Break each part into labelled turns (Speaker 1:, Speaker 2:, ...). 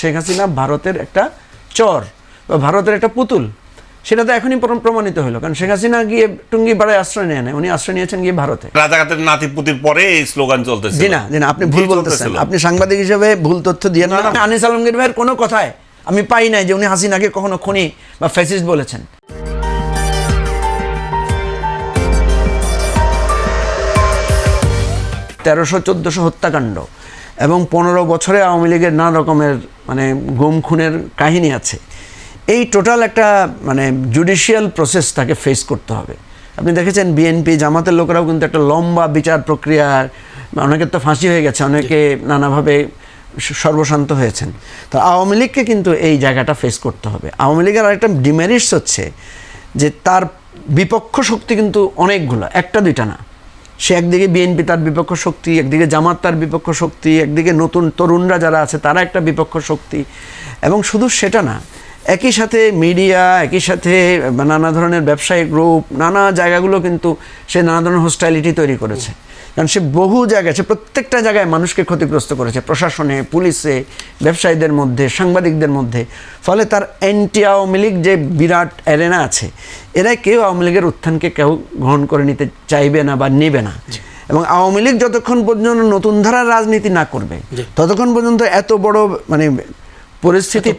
Speaker 1: শেখ হাসিনা ভারতের একটা চর বা ভারতের একটা পুতুল, সেটা তো এখনই প্রমাণিত হলো। কারণ শেখ হাসিনা গিয়ে টুঙ্গি পাড়ায় আশ্রয় নেয় না, উনি আশ্রয় নিয়েছেন গিয়ে ভারতে।
Speaker 2: রাজাঘাটের নাতিপুতির পরে এই স্লোগান চলতেছে।
Speaker 1: জি না, আপনি ভুল বলতেছেন, আপনি সাংবাদিক হিসেবে ভুল তথ্য দিয়ে না। আনিস আলমগীর ভাইয়ের কোনো কথায় আমি পাই নাই যে উনি হাসিনাকে কখনো খুনি বা ফ্যাসিস্ট বলেছেন। তেরোশো 1400 হত্যাকাণ্ড এবং 15 বছরে আওয়ামী লীগের নানা রকমের গুম খুনের কাহিনী আছে। এই টোটাল একটা জুডিশিয়াল প্রসেস তাকে ফেস করতে হবে। আপনি দেখেছেন বিএনপি জামাতের লোকেরাও কিন্তু একটা লম্বা বিচার প্রক্রিয়ার, অনেকের তো ফাঁসি হয়ে গেছে, অনেকে নানাভাবে সর্বশান্ত হয়েছেন। তো আওয়ামী লীগকে কিন্তু এই জায়গাটা ফেস করতে হবে। আওয়ামী লীগের আরেকটা ডিমেরিটস হচ্ছে যে তার বিপক্ষ শক্তি কিন্তু অনেকগুলো, একটা দুইটা না। সে একদিকে বিএনপি তার বিপক্ষ শক্তি, একদিকে জামাত তার বিপক্ষ শক্তি, একদিকে নতুন তরুণরা যারা আছে তারা একটা বিপক্ষ শক্তি। এবং শুধু সেটা না, একই সাথে মিডিয়া, একই সাথে নানা ধরনের ব্যবসায়িক গ্রুপ, নানা জায়গাগুলো কিন্তু সে নানা ধরনের হোস্টাইলিটি তৈরি করেছে। কারণ সে বহু জায়গায়, সে প্রত্যেকটা জায়গায় মানুষকে ক্ষতিগ্রস্ত করেছে, প্রশাসনে, পুলিশে, ব্যবসায়ীদের মধ্যে, সাংবাদিকদের মধ্যে। ফলে তার অ্যান্টি আওয়ামী লীগ যে বিরাট অ্যারেনা আছে, এরাই কেউ আওয়ামী লীগের উত্থানকে কেউ গ্রহণ করে নিতে চাইবে না বা নেবে না। এবং আওয়ামী লীগ যতক্ষণ পর্যন্ত নতুন ধারার রাজনীতি না করবে, ততক্ষণ পর্যন্ত এত বড় পরিস্থিতি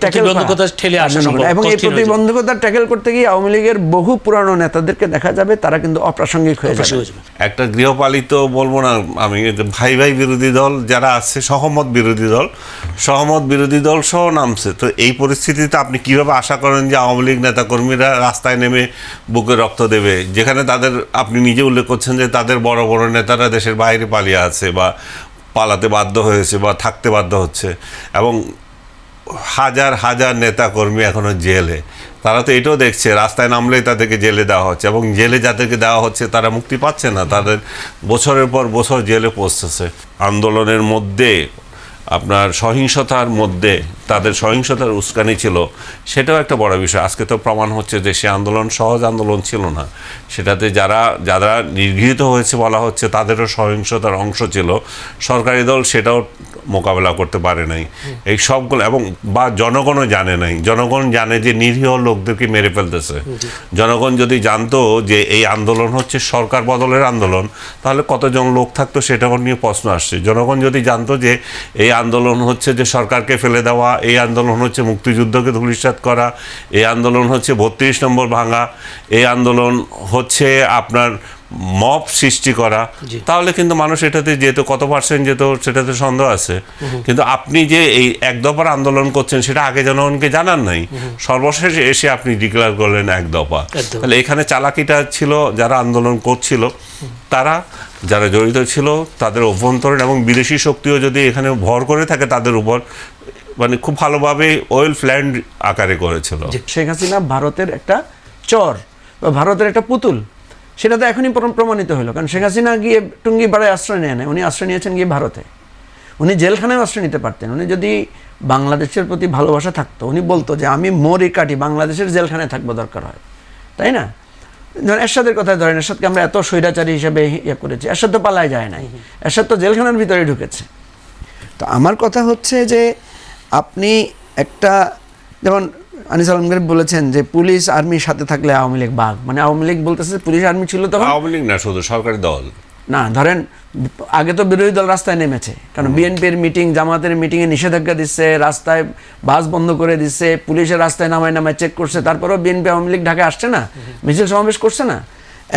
Speaker 1: এবং এই প্রতিবন্ধকতা ট্যাকেল করতে গিয়ে আওয়ামী লীগের বহু পুরানো নেতাদেরকে দেখা যাবে তারা কিন্তু অপ্রাসঙ্গিক হয়ে যাবে।
Speaker 2: একটা গৃহপালিত বলবো না আমি, ভাই ভাই বিরোধী দল যারা আছে, সহমত বিরোধী দল সহ নামছে। তো এই পরিস্থিতিতে আপনি কিভাবে আশা করেন যে আওয়ামী লীগ নেতাকর্মীরা রাস্তায় নেমে বুকে রক্ত দেবে, যেখানে তাদের, আপনি নিজে উল্লেখ করছেন যে তাদের বড় বড় নেতারা দেশের বাইরে পালিয়ে আছে বা পালাতে বাধ্য হয়েছে বা থাকতে বাধ্য হচ্ছে, এবং হাজার হাজার নেতাকর্মী এখনো জেলে। তারা তো এটাও দেখছে রাস্তায় নামলেই তাদেরকে জেলে দেওয়া হচ্ছে, এবং জেলে যাদেরকে দেওয়া হচ্ছে তারা মুক্তি পাচ্ছে না, তাদের বছরের পর বছর জেলে পৌঁছতেছে। আন্দোলনের মধ্যে আপনার সহিংসতার মধ্যে তাদের সহিংসতার উস্কানি ছিল, সেটাও একটা বড় বিষয়। আজকে তো প্রমাণ হচ্ছে যে সে আন্দোলন সহজ আন্দোলন ছিল না, সেটাতে যারা নিগৃহীত হয়েছে বলা হচ্ছে তাদেরও সহিংসতার অংশ ছিল। সরকারি দল সেটাও মোকাবেলা করতে পারে নাই এই সবগুলো, এবং বা জনগণও জানে নাই। জনগণ জানে যে নিরীহ লোকদেরকে মেরে ফেলতেছে। জনগণ যদি জানতো যে এই আন্দোলন হচ্ছে সরকার বদলের আন্দোলন, তাহলে কতজন লোক থাকতো সেটাও নিয়ে প্রশ্ন আসছে। জনগণ যদি জানতো যে এই আন্দোলন হচ্ছে যে সরকারকে ফেলে দেওয়া, এই আন্দোলন হচ্ছে মুক্তিযুদ্ধকে ধূলিসাৎ করা, এই আন্দোলন হচ্ছে 32 নম্বর ভাঙা, এই আন্দোলন হচ্ছে আপনার মব সৃষ্টি করা, তাহলে কিন্তু মানুষ এটাতে যেত, কত পার্সেন্ট যেত সেটাতে সন্দেহ আছে। কিন্তু আপনি যে এই এক দফার আন্দোলন করছেন সেটা আগে জনগণকে জানান নাই, সর্বশেষে এসে আপনি ডিক্লেয়ার করলেন এক দফা। তাহলে এখানে চালাকিটা ছিল যারা আন্দোলন করছিল, তারা যারা জড়িত ছিল তাদের অভ্যন্তরীণ এবং বিদেশি শক্তিও যদি এখানে ভর করে থাকে তাদের উপর, খুব ভালোভাবে ওয়েল প্ল্যান্ড আকারে করেছিল।
Speaker 1: শেখ হাসিনা ভারতের একটা চর বা ভারতের একটা পুতুল, সেটা তো এখনই প্রমাণিত হলো। কারণ শেখ হাসিনা গিয়ে টুঙ্গি পাড়ায় আশ্রয় নেয় না, উনি আশ্রয় নিয়েছেন গিয়ে ভারতে। উনি জেলখানায় আশ্রয় নিতে পারতেন। উনি যদি বাংলাদেশের প্রতি ভালোবাসা থাকতো, উনি বলতো যে আমি মরি কাটি বাংলাদেশের জেলখানায় থাকবো দরকার হয়, তাই না? ধরেন এরশাদের কথায় ধরেন, এরশাদকে আমরা এত স্বৈরাচারী হিসেবে করেছি, এরশাদ তো পালায় যায় নাই, এরশাদ তো জেলখানার ভিতরে ঢুকেছে। তো আমার কথা হচ্ছে যে আপনি একটা, যেমন আনিস আলমগীর বলেছেন যে পুলিশ আর্মির সাথে থাকলে আওয়ামী লীগ বাঘ, আওয়ামী লীগ বলতেছে পুলিশ আর্মি ছিল তখন,
Speaker 2: আওয়ামী লীগ না শুধু সরকারি দল
Speaker 1: না। ধরেন আগে তো বিরোধী দল রাস্তায় নেমেছে, কারণ বিএনপির মিটিং, জামাতের মিটিংয়ে নিষেধাজ্ঞা দিচ্ছে, রাস্তায় বাস বন্ধ করে দিচ্ছে, পুলিশের রাস্তায় নামায় চেক করছে, তারপরেও বিএনপি আওয়ামী লীগ ঢাকায় আসছে না, মিছিল সমাবেশ করছে না।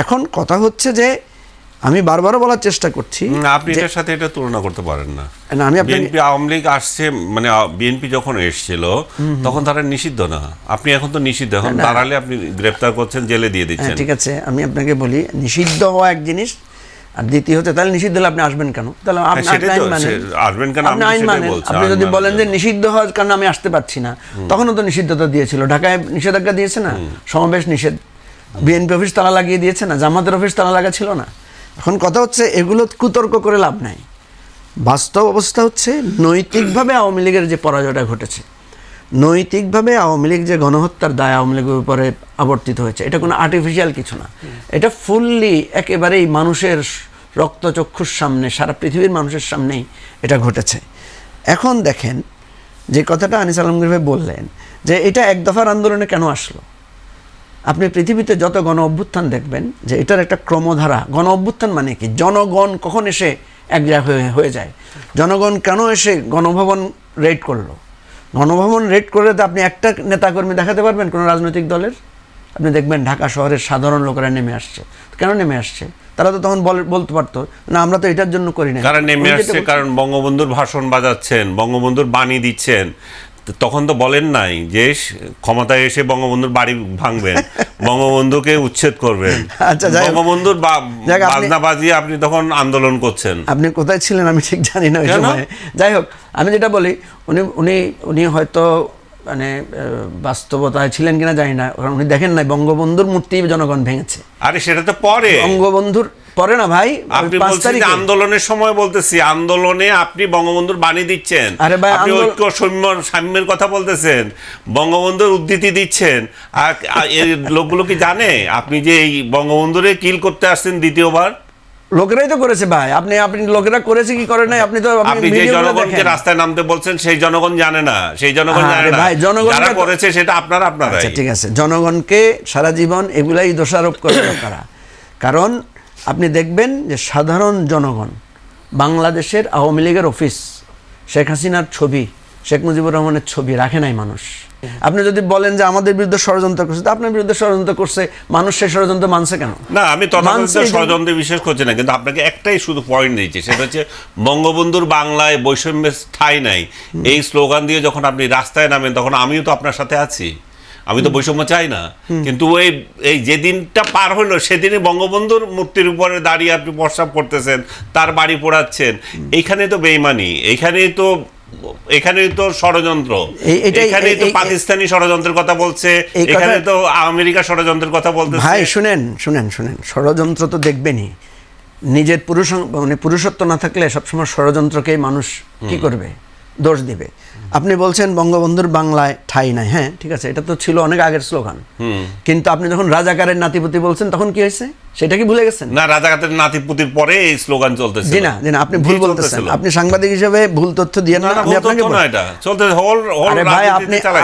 Speaker 1: এখন কথা হচ্ছে যে আমি বারবারও বলার চেষ্টা করছি,
Speaker 2: আপনি এটার সাথে এটা তুলনা করতে পারেন না।
Speaker 1: বিএনপি
Speaker 2: আওয়ামী লীগ আসছে, বিএনপি যখন এসেছিল তখন তারা নিষিদ্ধ না, আপনি এখন তো নিষিদ্ধ, এখন দাঁড়ালে আপনি গ্রেপ্তার করছেন, জেলে দিয়ে দিচ্ছেন।
Speaker 1: ঠিক আছে, আমি আপনাকে বলি নিষিদ্ধ হওয়া এক জিনিস, আর দ্বিতীয় হচ্ছে তাহলে নিষিদ্ধ হলে আপনি আসবেন কেন? তাহলে আপনি আইন মানেন। আপনি যদি বলেন যে নিষিদ্ধ হওয়ার কারণে আমি আসতে পারছি না, তখনও তো নিষিদ্ধতা দিয়েছিল, ঢাকায় নিষেধাজ্ঞা দিয়েছে না, সমাবেশ নিষেধ, বিএনপি অফিস তালা লাগিয়ে দিয়েছে না, জামাতের অফিস তালা লাগা ছিল না। এখন কথা হচ্ছে এগুলো কুতর্ক করে লাভ নাই। বাস্তব অবস্থা হচ্ছে নৈতিকভাবে আওয়ামী লীগের যে পরাজয়টা ঘটেছে, নৈতিকভাবে আওয়ামী লীগ যে গণহত্যার দায় আওয়ামী লীগের উপরে আবর্তিত হয়েছে, এটা কোনো আর্টিফিশিয়াল কিছু না, এটা ফুললি একেবারেই মানুষের রক্তচক্ষুর সামনে, সারা পৃথিবীর মানুষের সামনেই এটা ঘটেছে। এখন দেখেন যে কথাটা আনিস আলমগীর ভাই বললেন যে এটা এক দফার আন্দোলনে কেন আসলো, আপনি পৃথিবীতে যত গণ অভ্যুত্থান দেখবেন যে এটার একটা ক্রমধারা। গণ অভ্যুত্থান মানে কি? জনগণ কখন এসে এক জায়গায় হয়ে যায়। জনগণ কেন এসে গণভবন রেড করলো? গণভবন রেড করলে তো আপনি একটা নেতাকর্মী দেখাতে পারবেন কোনো রাজনৈতিক দলের? আপনি দেখবেন ঢাকা শহরের সাধারণ লোকেরা নেমে আসছে। কেন নেমে আসছে? তারা তো তখন বলতে পারতো না আমরা তো এটার জন্য করি না।
Speaker 2: কারণ নেমে আসছে, কারণ বঙ্গবন্ধুর ভাষণ বাজাচ্ছেন, বঙ্গবন্ধুর বাণী দিচ্ছেন। তখন তো বলেন নাই যে ক্ষমতায় এসে বঙ্গবন্ধুর বাড়ি ভাঙবেন, বঙ্গবন্ধুকে উচ্ছেদ করবেন।
Speaker 1: আচ্ছা,
Speaker 2: বঙ্গবন্ধুর বাজনা বাজিয়ে আপনি তখন আন্দোলন করছেন।
Speaker 1: আপনি কোথায় ছিলেন আমি ঠিক জানি না ওই সময়। যাই হোক, আমি যেটা বলি, উনি উনি উনি হয়তো মানে বাস্তবতায় ছিলেন কিনা জানি না, কারণ উনি দেখেন নাই বঙ্গবন্ধুর মূর্তি জনগণ ভেঙেছে।
Speaker 2: আরে সেটা তো পরে,
Speaker 1: বঙ্গবন্ধুর পরে না ভাই,
Speaker 2: আপনি বলছেন যে আন্দোলনের সময় বলতেছি, আন্দোলনে আপনি বঙ্গবন্ধুর বাণী দিচ্ছেন,
Speaker 1: আরে ভাই
Speaker 2: আপনি ঐক্য সাম্যের কথা বলতেছেন, বঙ্গবন্ধুর উদ্ধৃতি দিচ্ছেন। আর এই লোকগুলো কি জানে আপনি যে এই বঙ্গবন্ধুরে কিল করতে আসছেন দ্বিতীয়বার?
Speaker 1: লোকেরাই তো করেছে ভাই। আপনি লোকেরা করেছে কি করে নাই? আপনি তো
Speaker 2: আপনি যে জনগণকে রাস্তায় নামতে বলছেন সেই জনগণ জানে না, সেই জনগণ জানে না
Speaker 1: ভাই। জনগণ
Speaker 2: যারা করেছে সেটা আপনারাই।
Speaker 1: আচ্ছা ঠিক আছে, জনগণকে সারা জীবন এগুলাই দোষারোপ করে তারা। কারণ আপনি দেখবেন যে সাধারণ জনগণ, বাংলাদেশের আওয়ামী লীগের অফিস, শেখ হাসিনার ছবি, শেখ মুজিবুর রহমানের ছবি রাখে নাই মানুষ। আপনি যদি বলেন যে আমাদের বিরুদ্ধে ষড়যন্ত্র করছে, তো আপনার বিরুদ্ধে ষড়যন্ত্র করছে, মানুষ সেই ষড়যন্ত্র মানছে কেন?
Speaker 2: না, আমি তথাকথিত ষড়যন্ত্রে বিশ্বাস করছি না, কিন্তু আপনাকে একটাই শুধু পয়েন্ট দিয়েছি, সেটা হচ্ছে বঙ্গবন্ধুর বাংলায় বৈষম্যের ঠাঁই নাই এই স্লোগান দিয়ে যখন আপনি রাস্তায় নামেন, তখন আমিও তো আপনার সাথে আছি। আমি তো বৈষম্য চাই না, কিন্তু এই যেদিনটা পার হলো সেদিনই বঙ্গবন্ধুর মূর্তির উপরে দাঁড়িয়ে আপনি প্রস্তাব করতেছেন, তার বাড়ি পোড়াচ্ছেন। এইখানে তো বেইমানি, এখানেই তো ষড়যন্ত্র, এখানেই তো পাকিস্তানি ষড়যন্ত্রের কথা বলছে, এখানে তো আমেরিকা ষড়যন্ত্রের কথা বলতেছে।
Speaker 1: ভাই শুনেন, ষড়যন্ত্র তো দেখবেনই। নিজের পুরুষত্ব না থাকলে সবসময় ষড়যন্ত্রকেই মানুষ কি করবে? দোষ দিবে। আপনি বলছেন বঙ্গবন্ধুর বাংলায় ঠাঁই নাই, হ্যাঁ ঠিক আছে, এটা তো ছিল অনেক আগের স্লোগান। কিন্তু আপনি যখন রাজাকারের নাতিপুতি বলছেন তখন কি হয়েছে? সেটা কি ভুলে গেছেন?
Speaker 2: না, রাজাকারের নাতিপুতির পরে এই স্লোগান চলতেছে।
Speaker 1: জি না, আপনি ভুল বলতেছেন। আপনি সাংবাদিক হিসেবে ভুল তথ্য দিয়ে না, আমি আপনাকে ভাই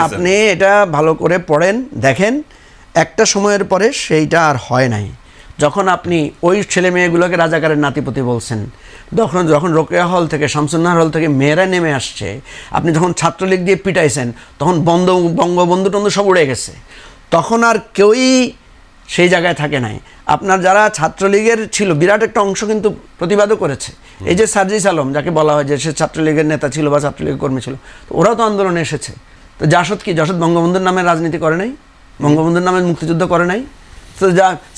Speaker 1: আপনি এটা ভালো করে পড়েন, দেখেন। একটা সময়ের পরে সেইটা আর হয় নাই। যখন আপনি ওই ছেলে মেয়েগুলোকে রাজাকারের নাতিপুতি বলছেন, যখন রোকেয়া হল থেকে, শামসুন্নাহার হল থেকে মেয়েরা নেমে আসছে, আপনি যখন ছাত্রলীগ দিয়ে পিটাইছেন, তখন বঙ্গবন্ধু টন্ধু সব উড়ে গেছে। তখন আর কেউই সেই জায়গায় থাকে নাই। আপনার যারা ছাত্রলীগের ছিল বিরাট একটা অংশ কিন্তু প্রতিবাদও করেছে। এই যে সার্জিস আলম, যাকে বলা হয় যে সে ছাত্রলীগের নেতা ছিল বা ছাত্রলীগের কর্মী ছিল, তো ওরাও তো আন্দোলনে এসেছে। তো জাসদ বঙ্গবন্ধুর নামে রাজনীতি করে নাই? বঙ্গবন্ধুর নামে মুক্তিযুদ্ধ করে নাই? তো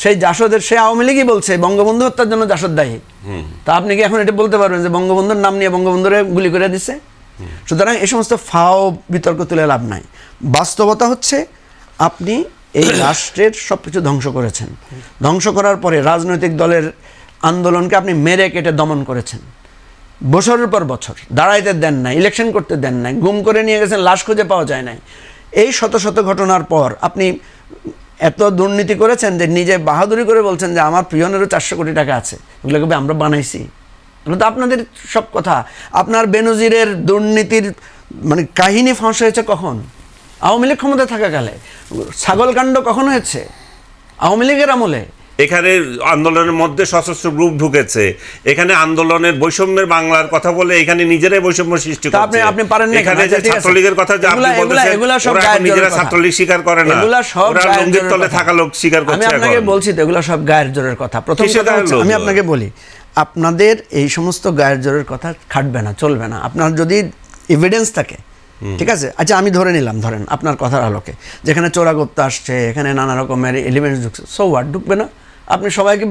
Speaker 1: সেই জাসদের, সে আওয়ামী লীগই বলছে বঙ্গবন্ধু হত্যার জন্য জাসদ দায়ী। তা আপনি কি এখন এটা বলতে পারবেন যে বঙ্গবন্ধুর নাম নিয়ে বঙ্গবন্ধুরে গুলি করে দিচ্ছে? সুতরাং এই সমস্ত ফাও বিতর্ক তুলে লাভ নাই। বাস্তবতা হচ্ছে আপনি এই রাষ্ট্রের সব কিছু ধ্বংস করেছেন। ধ্বংস করার পরে রাজনৈতিক দলের আন্দোলনকে আপনি মেরে কেটে দমন করেছেন। বছরের পর বছর দাঁড়াইতে দেন নাই, ইলেকশন করতে দেন নাই, গুম করে নিয়ে গেছেন, লাশ খুঁজে পাওয়া যায় নাই। এই শত শত ঘটনার পর আপনি এত দুর্নীতি করেছেন যে নিজে বাহাদুরি করে বলছেন যে আমার পিয়নেরও 400 কোটি টাকা আছে, ওগুলোকে আমরা বানাইছি। এগুলো তো আপনাদের সব কথা। আপনার বেনজিরের দুর্নীতির মানে কাহিনী ফাঁস হয়েছে কখন? আওয়ামী লীগ ক্ষমতা থাকাকালে। ছাগলকাণ্ড কখন হয়েছে? আওয়ামী লীগের আমলে।
Speaker 2: এখানে আন্দোলনের মধ্যে সশস্ত্র গ্রুপ ঢুকেছে, এখানে আন্দোলনের বৈষম্যের বাংলার কথা বলে এখানে নিজেরাই বৈষম্য সৃষ্টি করছে।
Speaker 1: আপনি পারেন না।
Speaker 2: এখানে যে ছাত্রলীগের কথা যে আপনি বলতেছেন, ওরা নিজেরা ছাত্রলীগ স্বীকার করে না, ওরা লুঙ্গির তলে থাকা লোক স্বীকার করছে।
Speaker 1: আমি আপনাকে বলছি তো এগুলো সব গায়ের জোরের কথা। প্রথম কথা হচ্ছে, আমি আপনাকে বলি, আপনাদের এই সমস্ত গায়ের জোরের কথা খাটবে না, চলবে না। আপনার যদি এভিডেন্স থাকে, ঠিক আছে, আচ্ছা আমি ধরে নিলাম, ধরেন আপনার কথার আলোকে যেখানে চোরাগোপ্তা আসছে, এখানে নানা রকমের এলিমেন্টস ঢুকছে, সো হোয়াট, ঢুকবে না? আপনি সবাইকে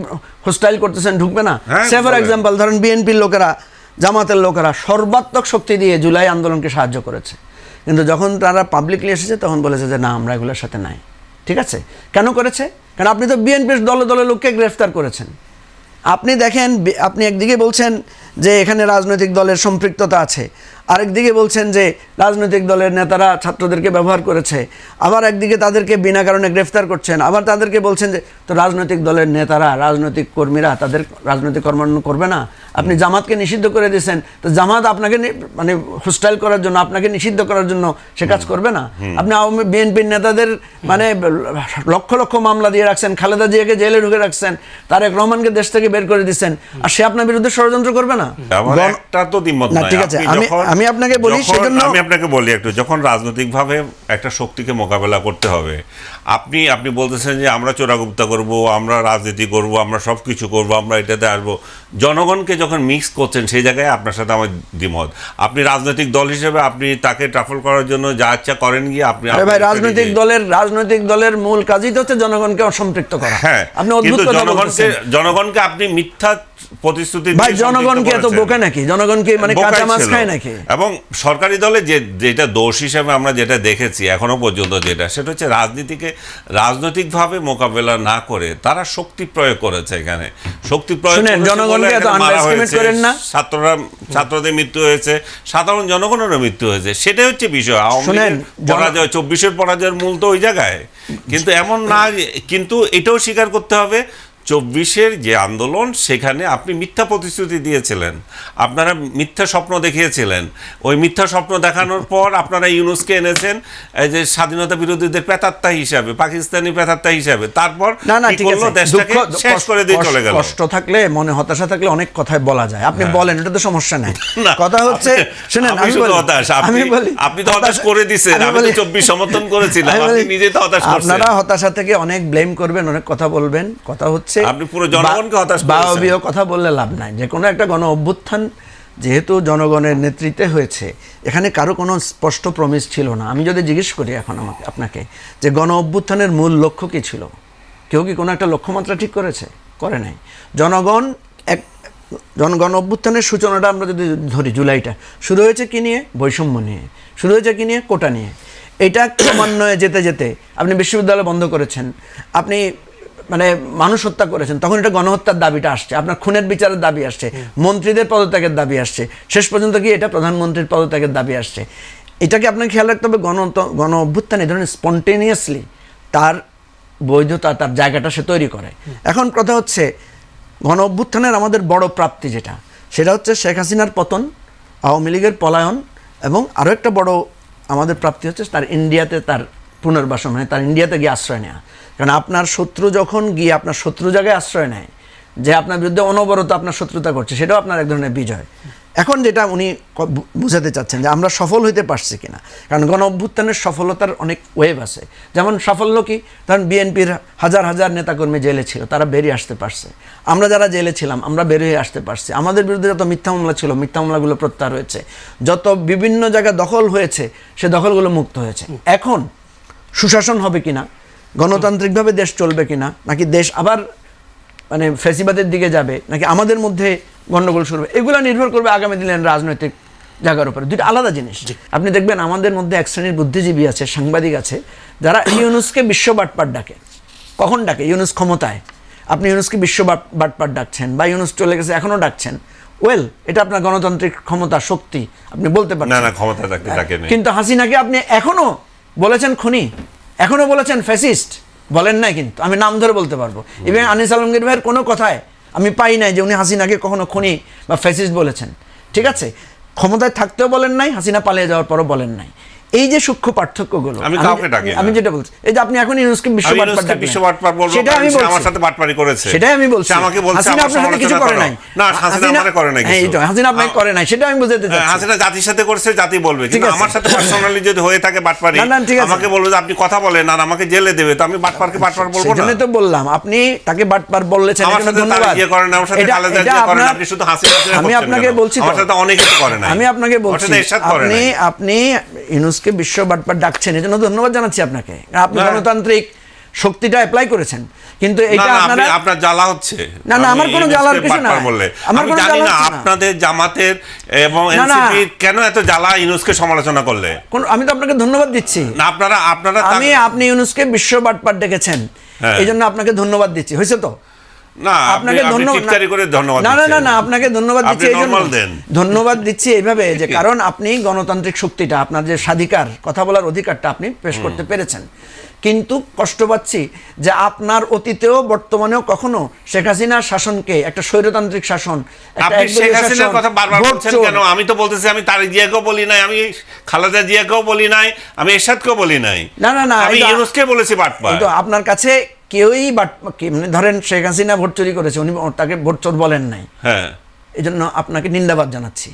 Speaker 1: হোস্টাইল করতেছেন, ঢুকবে না? সে ফর এক্সাম্পল ধরেন বিএনপির লোকেরা, জামাতের লোকেরা সর্বাত্মক শক্তি দিয়ে জুলাই আন্দোলনকে সাহায্য করেছে, কিন্তু যখন তারা পাবলিকলি এসেছে তখন বলেছে যে না, আমরা এগুলোর সাথে নাই। ঠিক আছে, কেন করেছে? কারণ আপনি তো বিএনপির দলে দলে লোককে গ্রেফতার করেছেন। আপনি দেখেন, আপনি একদিকে বলছেন যে এখানে রাজনৈতিক দলের সম্পৃক্ততা আছে, আরেকদিকে বলছেন যে রাজনৈতিক দলের নেতারা ছাত্রদেরকে ব্যবহার করেছে, আবার একদিকে তাদেরকে বিনা কারণে গ্রেফতার করছেন, আবার তাদেরকে বলছেন যে তো রাজনৈতিক দলের নেতারা, রাজনৈতিক কর্মীরা তাদের রাজনৈতিক কর্মকাণ্ড করবে না। আপনি জামাতকে নিষিদ্ধ করে দিয়েছেন, তো জামাত আপনাকে মানে হোস্টাইল করার জন্য, আপনাকে নিষিদ্ধ করার জন্য সে কাজ করবে না। আপনি আওয়ামী বিএনপির নেতাদের মানে লক্ষ লক্ষ মামলা দিয়ে রাখছেন, খালেদা জিয়াকে জেলে ঢুকে রাখছেন, তারেক রহমানকে দেশ থেকে বের করে দিচ্ছেন, আর সে আপনার বিরুদ্ধে ষড়যন্ত্র করবে না?
Speaker 2: একটা তো দ্বিমত
Speaker 1: না,
Speaker 2: নাই।
Speaker 1: ঠিক আছে,
Speaker 2: আপনি
Speaker 1: আমি আপনাকে বলি, সেজন্য
Speaker 2: আমি আপনাকে বলি একটু, যখন রাজনৈতিকভাবে একটা শক্তিকে মোকাবেলা করতে হবে, আপনি বলতেছেন যে আমরা চোরাগুপ্তা করব, আমরা রাজনীতি করব, আমরা সব কিছু করবো, আমরা এটাতে আসবো। জনগণকে যখন মিক্স করছেন সেই জায়গায় আপনার সাথে আমার দ্বিমত। আপনি রাজনৈতিক দল হিসেবে আপনি তাকে ট্রাফল করার জন্য যা ইচ্ছা করেন গিয়ে আপনি
Speaker 1: ভাই, রাজনৈতিক দলের মূল কাজই তো হচ্ছে জনগণকে অসম্পৃক্ত করা।
Speaker 2: হ্যাঁ,
Speaker 1: আপনি অদ্ভুত কথা বলছেন।
Speaker 2: জনগণকে আপনি মিথ্যা প্রতিশ্রুতি
Speaker 1: ভাই, জনগণকে এত বোকা নাকি? জনগণকে মানে কাঁচা মাছ খায় নাকি?
Speaker 2: এবং সরকারি দলে যেটা দোষ হিসেবে আমরা যেটা দেখেছি এখনো পর্যন্ত, সেটা হচ্ছে রাজনৈতিকভাবে মোকাবেলা না করে তারা শক্তি প্রয়োগ করেছে। এখানে শক্তি প্রয়োগ,
Speaker 1: জনগণকে এত আন্ডারএস্টিমেট করেন না।
Speaker 2: ছাত্রদের মৃত্যু হয়েছে, সাধারণ জনগণেরও মৃত্যু হয়েছে, সেটাই হচ্ছে বিষয়। আওয়ামী লীগের পরাজয়, 24-এর পরাজয়ের মূল তো ওই জায়গায়। কিন্তু এমন না, কিন্তু এটাও স্বীকার করতে হবে 24-এর যে আন্দোলন, সেখানে আপনি মিথ্যা প্রতিশ্রুতি দিয়েছিলেন, আপনারা মিথ্যা স্বপ্ন দেখিয়েছিলেন। ওই মিথ্যা স্বপ্ন দেখানোর পর আপনারা ইউনুসকে এনেছেন এই যে স্বাধীনতা বিরোধীদের প্রেতাত্মা হিসাবে, পাকিস্তানি প্রেতাত্মা হিসাবে। তারপর কি করলো? দেশটাকে শেষ করে দিয়ে চলে গেল।
Speaker 1: কষ্ট থাকলে, মনে হতাশা থাকলে অনেক কথাই বলা যায়। আপনি বলেন, এটা তো সমস্যা নাই। কথা হচ্ছে, শুনেন,
Speaker 2: আপনি তো হতাশ করে দিয়েছেন, আমি তো 24 সমর্থন করেছিলাম, আপনি নিজে তো হতাশ করছেন।
Speaker 1: আপনারা হতাশা থেকে অনেক ব্লেম করবেন, অনেক কথা বলবেন। কথা হচ্ছে
Speaker 2: আপনি পুরো জনগণকে হতাশ করেছেন।
Speaker 1: বায়বীয় কথা বললে লাভ নাই। যে কোনো একটা গণ অভ্যুত্থান যেহেতু জনগণের নেতৃত্বে হয়েছে, এখানে কারো কোনো স্পষ্ট প্রমিস ছিল না। আমি যদি জিজ্ঞেস করি এখন আপনাকে যে গণ অভ্যুত্থানের মূল লক্ষ্য কী ছিল, কেউ কি কোনো একটা লক্ষ্যমাত্রা ঠিক করেছে? করে নাই। গণ অভ্যুত্থানের সূচনাটা আমরা যদি ধরি, জুলাইটা শুরু হয়েছে কি নিয়ে? বৈষম্য নিয়ে। শুরু হয়েছে কি নিয়ে? কোটা নিয়ে। এটা ক্রমান্বয়ে যেতে যেতে আপনি বিশ্ববিদ্যালয় বন্ধ করেছেন, আপনি মানে মানুষ হত্যা করেছেন, তখন এটা গণহত্যার দাবিটা আসছে, আপনার খুনের বিচারের দাবি আসছে, মন্ত্রীদের পদত্যাগের দাবি আসছে, শেষ পর্যন্ত কি এটা প্রধানমন্ত্রীর পদত্যাগের দাবি আসছে। এটাকে আপনাকে খেয়াল রাখতে হবে। গণ অভ্যুত্থান এই ধরনের স্পন্টেনিয়াসলি তার বৈধতা, তার জায়গাটা সে তৈরি করে। এখন কথা হচ্ছে, গণ অভ্যুত্থানের আমাদের বড় প্রাপ্তি যেটা, সেটা হচ্ছে শেখ হাসিনার পতন, আওয়ামী লীগের পলায়ন, এবং আরও একটা বড় আমাদের প্রাপ্তি হচ্ছে তার ইন্ডিয়াতে তার পুনর্বাসন, মানে তার ইন্ডিয়াতে গিয়ে আশ্রয় নেওয়া। কারণ আপনার শত্রু যখন গিয়ে আপনার শত্রু জায়গায় আশ্রয় নেয়, যে আপনার বিরুদ্ধে অনবরত আপনার শত্রুতা করছে, সেটাও আপনার এক ধরনের বিজয়। এখন যেটা উনি বুঝাতে চাচ্ছেন যে আমরা সফল হইতে পারছি কিনা, কারণ গণ অভ্যুত্থানের সফলতার অনেক ওয়েভ আছে। যেমন সাফল্য কি, কারণ বিএনপির হাজার হাজার নেতাকর্মী জেলে ছিল, তারা বেরিয়ে আসতে পারছে। আমরা যারা জেলে ছিলাম, আমরা বেরিয়ে আসতে পারছি। আমাদের বিরুদ্ধে যত মিথ্যা মামলা ছিল, মিথ্যা মামলাগুলো প্রত্যাহার হয়েছে। যত বিভিন্ন জায়গা দখল হয়েছে, সে দখলগুলো মুক্ত হয়েছে। এখন সুশাসন হবে কিনা, গণতান্ত্রিকভাবে দেশ চলবে কিনা, নাকি দেশ আবার মানে ফ্যাসিবাদের দিকে যাবে, নাকি আমাদের মধ্যে গণ্ডগোল শুরু হবে, এগুলো নির্ভর করবে আগামী দিনের রাজনৈতিক জায়গার উপরে। দুটো আলাদা জিনিস। আপনি দেখবেন আমাদের মধ্যে এক শ্রেণীর বুদ্ধিজীবী আছে, সাংবাদিক আছে, যারা ইউনুসকে বিশ্ব বাটপাট ডাকে। কখন ডাকে? ইউনুস ক্ষমতায়। আপনি ইউনুসকে বিশ্ব বাটপাট ডাকছেন, বা ইউনুস চলে গেছে এখনও ডাকছেন। ওয়েল, এটা আপনার গণতান্ত্রিক ক্ষমতা, শক্তি, আপনি বলতে পারেন।
Speaker 2: না, ক্ষমতা ডাকে।
Speaker 1: কিন্তু হাসিনাকে আপনি এখনো বলেছেন খুনি, এখনো বলেছেন ফ্যাসিস্ট, বলেন নাই কিন্তু আমি নাম ধরে বলতে পারবো। ইভেন আনিস আলমগীর ভাইয়ের কোনো কথায় আমি পাই নাই যে উনি হাসিনাকে কখনো খুনি বা ফ্যাসিস্ট বলেছেন। ঠিক আছে, ক্ষমতায় থাকতেও বলেন নাই, হাসিনা পালিয়ে যাওয়ার পরও বলেন নাই। এই যে সূক্ষ্ম পার্থক্যগুলো আমি যেটা বলছি, এই যে আপনি এখন ইউনুসকে সেটাই আমি বলছি, আমার সাথে বাটপারি করেছে, সেটাই আমি বলছি। আমাকে বলছে হাসিনা আপনার সাথে কিছু করে নাই। না, হাসিনা আমারে করে নাই, এই তো হাসিনা আপনাকে করে নাই, সেটা আমি বুঝাতে চাচ্ছি। হাসিনা জাতির সাথে করেছে, জাতি বলবে, কিন্তু আমার সাথে পার্সোনালি যদি হয়ে থাকে বাটপারি, আমাকে বলবে যে আপনি কথা বলেন আর আমাকে জেলে দেবে, তো আমি বাটপারকে বাটপার বলবো না। সেজন্যই তো বললাম, আপনি তাকে বাটপার বললেছেন, আমার সাথে ধন্যবাদ। ইয়ে করেন, আমার সাথে খালেদা জিয়া করেন, আপনি শুধু হাসিনা। আমি আপনাকে বলছি, আমার সাথে অনেকে করে নাই। আমি আপনাকে বলছি, আপনি ইউনুসকে বিশ্ব বাটপার ডাকছেন, এজন্য ধন্যবাদ জানাচ্ছি আপনাকে। আপনি গণতান্ত্রিক শক্তিটা অ্যাপ্লাই করেছেন, কিন্তু এটা আপনার জ্বালা হচ্ছে। না, আমার কোনো জ্বালার কিছু না। আমার কোনো জ্বালা না। আপনাদের জামাতের এবং এনসিপির কেন এত জ্বালা ইউনুসকে সমালোচনা করলে? আমি তো আপনাকে ধন্যবাদ দিচ্ছি। না, আপনি ইউনুসকে বিশ্ব বাটপার ডেকেছেন, এইজন্য আপনাকে ধন্যবাদ দিচ্ছি। হয়েছে তো?
Speaker 2: না,
Speaker 1: আপনাকে
Speaker 2: আপনি
Speaker 1: ধন্যবাদ
Speaker 2: টিপচারি করে ধন্যবাদ
Speaker 1: না না না
Speaker 2: দিচ্ছেন।
Speaker 1: না আপনাকে ধন্যবাদ
Speaker 2: আপনি
Speaker 1: দিচ্ছি এই জন্য
Speaker 2: normal দেন।
Speaker 1: ধন্যবাদ দিচ্ছি এইভাবে যে কারণ আপনি গণতান্ত্রিক শক্তিটা আপনার যে স্বাধিকার কথা বলার অধিকারটা আপনি পেশ করতে পেরেছেন, কিন্তু কষ্ট পাচ্ছি যে আপনার অতীতেও বর্তমানেও কখনো শেখ হাসিনার শাসনকে একটা স্বৈরতান্ত্রিক শাসন, একটা
Speaker 2: আপনি
Speaker 1: একদলীয়
Speaker 2: শেখ হাসিনার
Speaker 1: শাসন,
Speaker 2: কথা বারবার
Speaker 1: ভোট
Speaker 2: বলছেন
Speaker 1: চোর।
Speaker 2: কেন? আমি তো বলতেছি আমি তারেক জিয়াকেও বলি নাই, আমি খালেদা জিয়াকেও বলি নাই, আমি এরশাদকেও বলি নাই,
Speaker 1: না না না
Speaker 2: আমি
Speaker 1: এটা-
Speaker 2: ইউনূসকে বলেছি বাটপার।
Speaker 1: কিন্তু আপনার কাছে কেউই মানে ধরেন শেখ হাসিনা ভোট চুরি করেছে, উনি তাকে ভোট চোর বলেন নাই,
Speaker 2: হ্যাঁ,
Speaker 1: এই জন্য আপনাকে নিন্দাবাদ জানাচ্ছি।